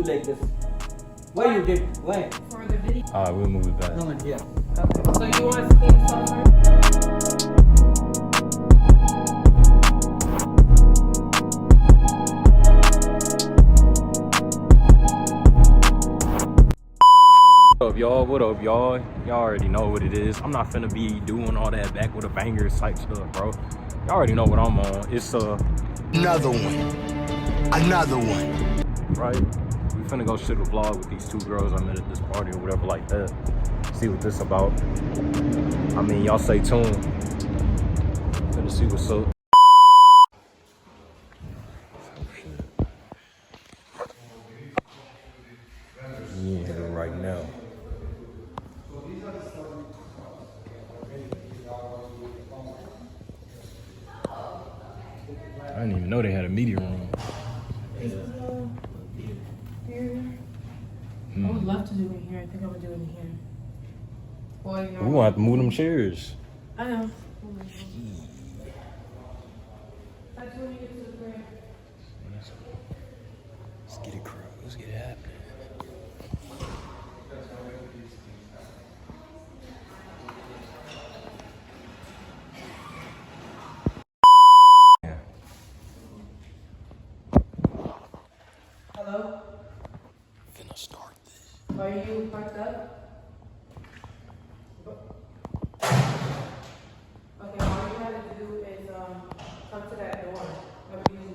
like this? Why you did? Why? For the video. Alright, we'll move it back. Come on here. Okay. So you want to clean this up first? What up, y'all? What up, y'all? Y'all already know what it is. I'm not finna be doing all that back with a bangers type stuff, bro. Y'all already know what I'm on. It's another one. right? We finna go shoot a vlog with these two girls I met at this party or whatever like that. See what this about. I mean, y'all stay tuned. Finna see what's up. Yeah, right now. I didn't even know they had a media room. I would love to do it here. I think I would do it here. Well, you know, We gonna have to move them chairs. I know. That's when you get to the crib. Let's get it crowd. Let's get it happening. Hello? Finna start this. Are you parked up? Okay, all you have to do is come to that door.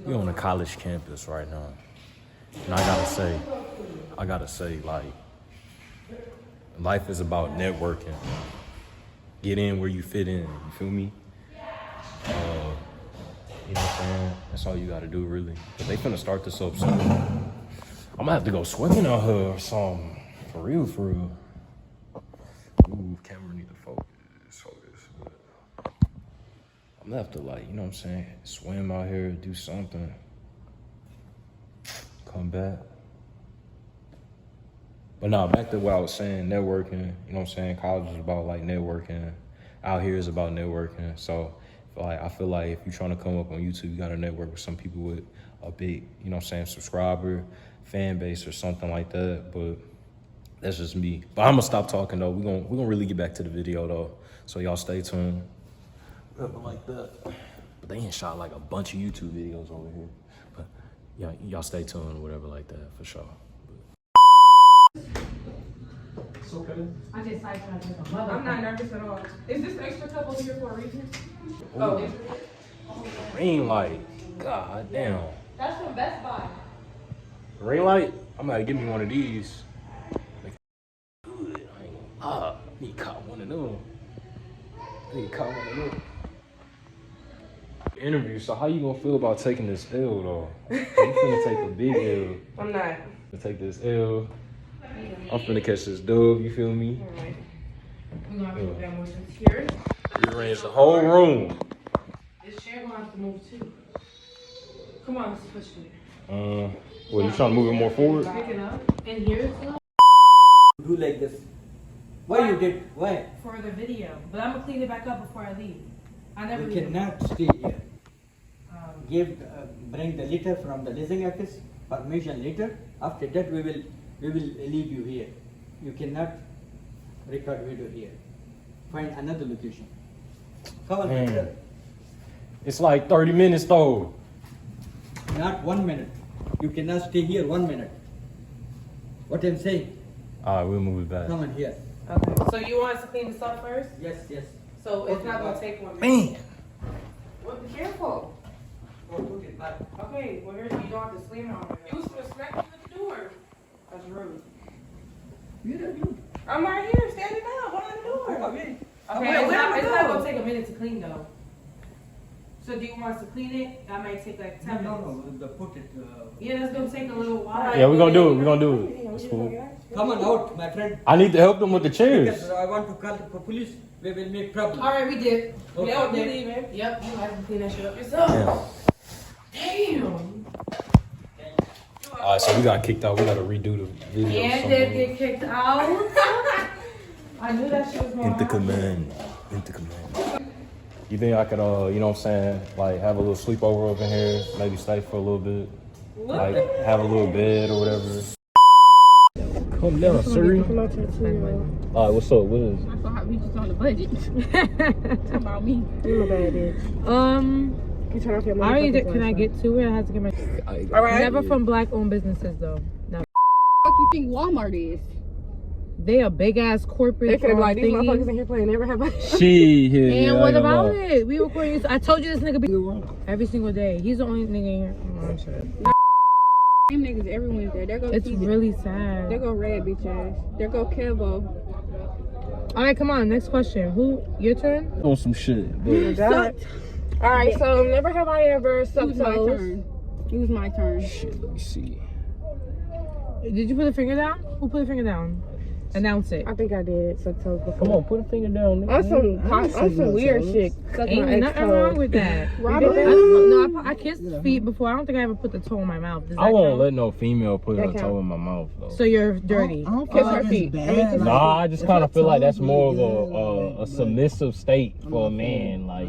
We on a college campus right now. And I gotta say, like, life is about networking. Get in where you fit in, you feel me? You know what I'm saying? That's all you gotta do, really. But they finna start this up soon. I'm gonna have to go swimming on her or something. For real, for real. Ooh, camera need to focus. But I'm gonna have to, like, you know what I'm saying? Swim out here, do something. Come back. But no, back to what I was saying, networking. You know what I'm saying? College is about, like, networking. Out here is about networking. So, like, I feel like if you're trying to come up on YouTube, you gotta network with some people with a big, you know what I'm saying, subscriber, fan base or something like that. But that's just me. But I'm gonna stop talking though. We're gonna really get back to the video though. So y'all stay tuned. Something like that. But they ain't shot like a bunch of YouTube videos over here. But yeah, y'all stay tuned or whatever like that for sure. It's okay. I just like trying to take a mother. I'm not nervous at all. Is this extra cup over here for a reason? Ooh. Oh, Green light. God damn. that's from Best Buy. Green light? I'm gonna give me one of these. Like, good. I ain't gonna lie. I need to cop one of them. Interview. So how you gonna feel about taking this L though? You finna take a big L. I'm not. To take this L. I'm finna catch this dub. You feel me? Alright. We're gonna have to put that motion here. Rearrange the whole room. This chair gonna have to move too. Come on, let's push it. Well, you trying to move it more forward? Pick it up. And here too. Do like this. Why you did? Why? For the video. But I'm gonna clean it back up before I leave. I never You leave. cannot stay here. Bring the letter from the leasing office, permission letter. After that, we will leave you here. You cannot record video here. Find another location. Come on, Peter. It's like 30 minutes though. Not 1 minute. You cannot stay here 1 minute. What I'm saying? Alright, we'll move it back. Come on here. Okay. So you want us to clean this up first? Yes, yes. So it's not gonna take 1 minute. Man. What? Be careful. Oh, put it back. Okay, well, here's, you don't have to slam it on You was supposed to smack me with the door. That's rude. Where are you? I'm right here, standing down, behind the door. Go away. Okay, Where it's am I not going? gonna take a minute to clean though. So do you want us to clean it? That might take like 10 minutes. No, put it. Yeah, that's gonna take a little while. Yeah, we're gonna do it. We're gonna do it. It's cool. Come on out, my friend. I need to help them with the chairs. Because I want to call the police. We will make problem. Alright, we did. Okay. Yeah, we You did. leaving? Yep, you have to clean that shit up yourself. Damn. Alright, so we got kicked out. We gotta redo the video. And did get kicked out. I knew that shit was going Enter on. command. Enter command. You think I could, you know what I'm saying, like have a little sleepover up in here, maybe stay for a little bit, like have a little bed or whatever. Calm down, sir. Come out to the 2-year-old. All right, what's up? What is? I saw how we just on the budget. Talking about me. You my bad bitch. You turn off your I already did. motherfucking Can I flashlight. get to it? I have to get my. All right. Never from black-owned businesses though. Never. What you think Walmart is? They a big ass corporate. They finna be like, these thingy. motherfuckers in here playing Never Have I. She here. And what about it? We recording. I told you this nigga be every single day. He's the only nigga in here. Oh, I'm sure. Same niggas every Wednesday. There go It's TJ. really sad. There go Red bitch ass. There go Kevo. All right, come on. Next question. Who? Your turn. On some shit. But God. All right, so never have I ever It sucked was my toes. turn. It was my turn. shit, let me see. Did you put a finger down? Who put a finger down? Announce it. I think I did suck toes before. Come on, put a finger down. On some weird shit. Suck Ain't my ex nothing wrong toes. with that. Robert? I kissed feet before. I don't think I ever put the toe in my mouth. Does that I won't count? let no female put That her toe count. in my mouth though. So you're dirty. Kiss her feet. Nah, I just kind of feel like that's more of a submissive state for a man. Like,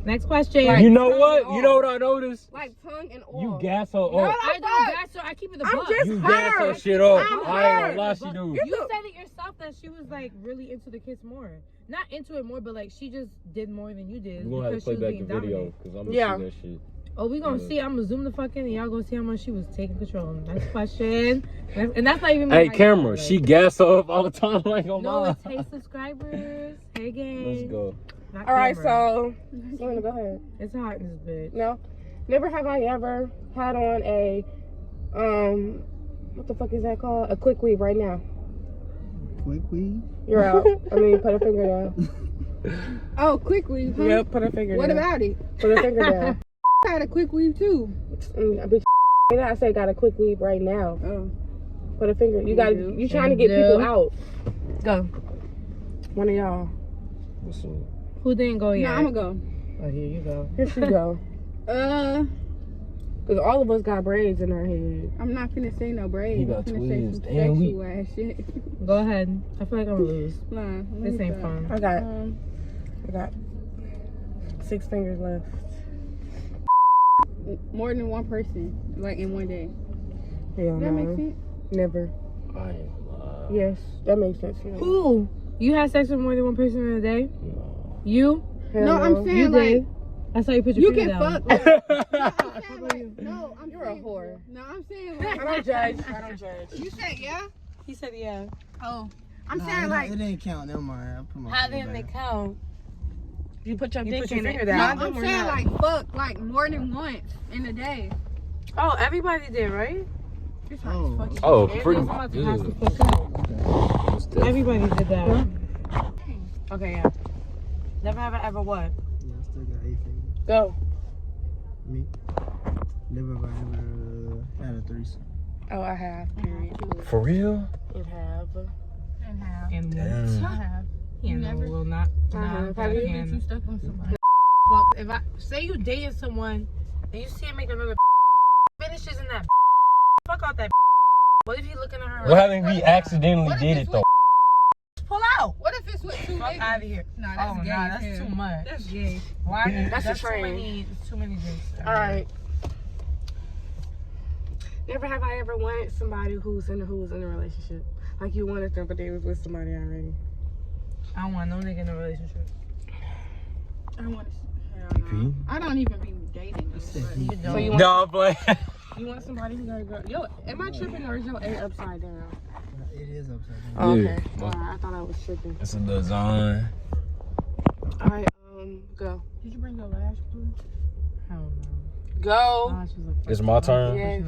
Next question. you know what? You know what I noticed? Like tongue and all. You gas her No, up. I don't gas her. I keep it the I'm buck. just You gas her her. shit up. I'm I ain't her. gonna lie, she do. You said it yourself that she was like really into the kiss more. Not into it more, but like she just did more than you did. You gonna have to because play she was back being the video dominant. because I'm gonna Yeah. see that shit. Oh, we gonna see. I'm gonna zoom the fuck in and y'all gonna see how much she was taking control. Next question. And that's not even. Hey, my camera, idea, she like- gas her up all the time. Like, oh No, my. it's hey subscribers. Hey gang. Let's go. Not All right, camera. so go ahead. It's hot in this bitch. No, never have I ever had on a what the fuck is that called? A quick weave right now. Quick weave? You're out. I mean, put a finger down. Oh, quick weave. Huh? Yep, put a finger What down. about it? Put a finger down. Got a quick weave too. Bitch, I say got a quick weave right now. Oh. Put a finger. You got. do. You trying to get people out? Go. One of y'all. What's up? Who didn't go No, yet? I'm gonna go. Oh, here you go. Here she go. Cause all of us got braids in our head. I'm not finna say no braids. He got I'm finna say twists. some Damn, we- sexual ass shit. Go ahead. I feel like I'm gonna lose. Nah, let This me ain't stop. fun. I got 6 fingers left. More than one person, like in one day. Hell That no. makes sense. Never. I ain't gonna lie. Yes, that makes sense. Who? You had sex with more than one person in a day? No. You? Hell No, I'm You saying did. like I saw you put your you finger can down. fuck. Like, no, I'm saying like no. I'm You're a saying, whore. No, I'm saying I like don't judge. I don't judge. you said yeah. He said yeah. Oh, I'm saying like it didn't count. Never mind. I put my How finger didn't it back. count? You put your dick put your in finger it. down. no, I I'm do or saying not? like fuck like more than once in a day. Oh, everybody did, right? Oh, Oh, Everybody pretty was much. about to pass the fuck out. Everybody did that. Okay, yeah. Never have I ever what? yeah, I still got 8 fingers. Go. Me? Never have I ever had a threesome. Oh, I have. Period. For real? It have. And Damn. I have. you know, will not. have I you? can. You stuck on somebody. Fuck, if I say you dating someone and you see him make another finishes in that fuck out that. What if he looking at her? What happened if we accidentally What if did it's it though? Pull out. What if it's with two Fuck niggas? out of here. Nah, that's Oh gay. nah, as that's hell. too much. That's gay. Why? That's a too train. many. It's too many dicks. All right. Never have I ever wanted somebody who was in a relationship. Like you wanted them, but they was with somebody already. I don't want no nigga in a relationship. I want to. Hell no. I don't even be dating. You don't. So you want, No, I'm playing. you want somebody who got a girl? Yo, am I tripping or is your A upside down? It is upside down. Oh, Yeah. okay. All right, I thought I was tripping. It's a design. All right, go. Did you bring your lash glue? Hell no. Go. Lashes are It's my turn. Yes.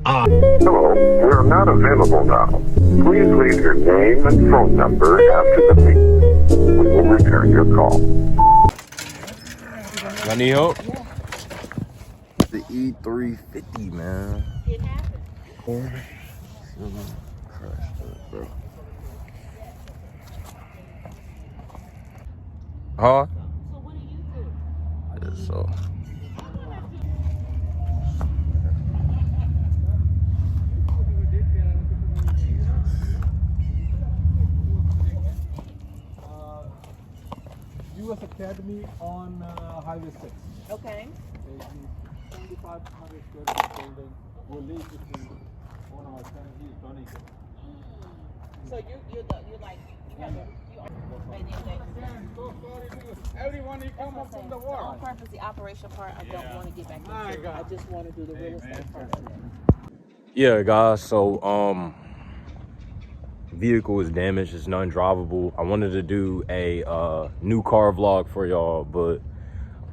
Hello, we're not available now. Please leave your name and phone number after the beep. We will return your call. I need help. The E350, man. It happened. Bro. Huh? So what do you do? Yeah, so. US Academy on Highway 6. Okay. It's 7,500 square feet building. We're leasing So you're like you have Everyone he come up from the the war. purpose, the operation part. I don't want to get back into. I just want to do the real estate part of it. Yeah, guys. So vehicle is damaged. It's non-drivable. I wanted to do a new car vlog for y'all, but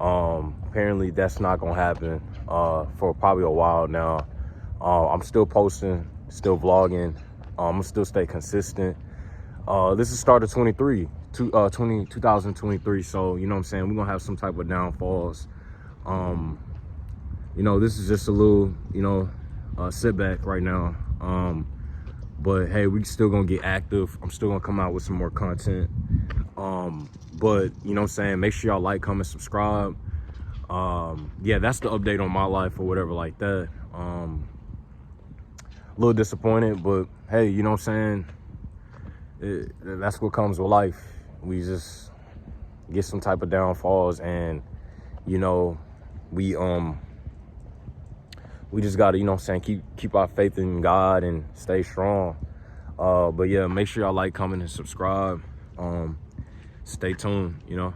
apparently that's not gonna happen for probably a while now. I'm still posting, still vlogging. I'm gonna still stay consistent. This is start of 2023, so you know what I'm saying, we're gonna have some type of downfalls. You know, this is just a little, you know, setback right now. But hey, we still gonna get active. I'm still gonna come out with some more content. But you know what I'm saying, make sure y'all like, comment, subscribe. Yeah, that's the update on my life or whatever like that. A little disappointed, but hey, you know what I'm saying, that's what comes with life. We just get some type of downfalls, and you know, we just gotta, you know what I'm saying, keep our faith in God and stay strong. But yeah, make sure y'all like, comment, and subscribe. Stay tuned, you know.